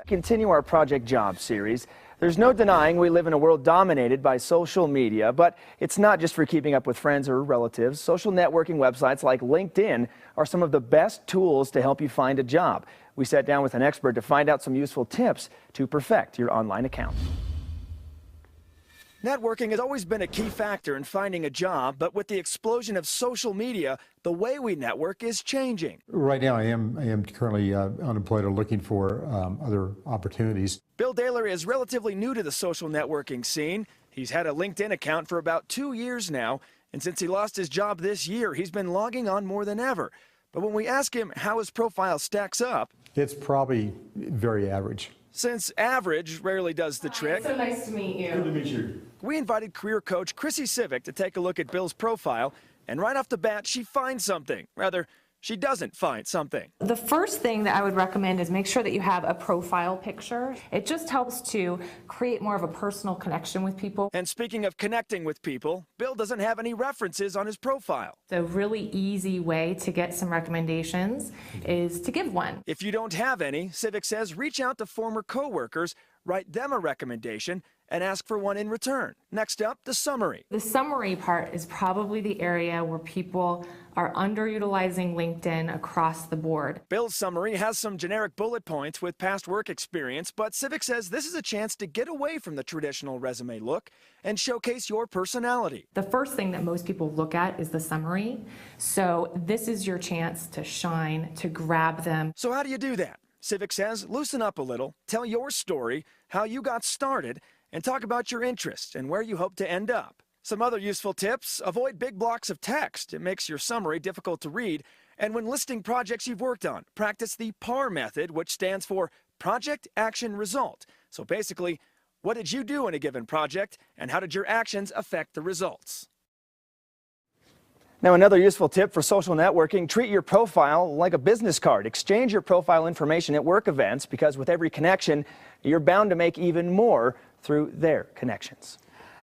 Continue our Project Job series. There's no denying we live in a world dominated by social media, but it's not just for keeping up with friends or relatives. Social networking websites like LinkedIn are some of the best tools to help you find a job. We sat down with an expert to find out some useful tips to perfect your online account. Networking has always been a key factor in finding a job, but with the explosion of social media, the way we network is changing. Right now, I am currently unemployed or looking for other opportunities. Bill Daler is relatively new to the social networking scene. He's had a LinkedIn account for about 2 years now, and since he lost his job this year, he's been logging on more than ever. But when we ask him how his profile stacks up, it's probably very average. Since average rarely does the trick. So nice to meet you. Good to meet you. We invited career coach Chrissy Civic to take a look at Bill's profile, and right off the bat, she finds something. Rather, she doesn't find something. The first thing that I would recommend is make sure that you have a profile picture. It just helps to create more of a personal connection with people. And speaking of connecting with people, Bill doesn't have any references on his profile. A really easy way to get some recommendations is to give one. If you don't have any, Civic says reach out to former coworkers, write them a recommendation, and ask for one in return. Next up, the summary. The summary part is probably the area where people are underutilizing LinkedIn across the board. Bill's summary has some generic bullet points with past work experience, but Civic says this is a chance to get away from the traditional resume look and showcase your personality. The first thing that most people look at is the summary, so this is your chance to shine, to grab them. So how do you do that? Civic says loosen up a little, tell your story, how you got started, and talk about your interests and where you hope to end up. Some other useful tips: avoid big blocks of text. It makes your summary difficult to read. And when listing projects you've worked on, practice the PAR method, which stands for Project Action Result. So basically, what did you do in a given project, and how did your actions affect the results? Now, another useful tip for social networking: treat your profile like a business card. Exchange your profile information at work events, because with every connection, you're bound to make even more through their connections.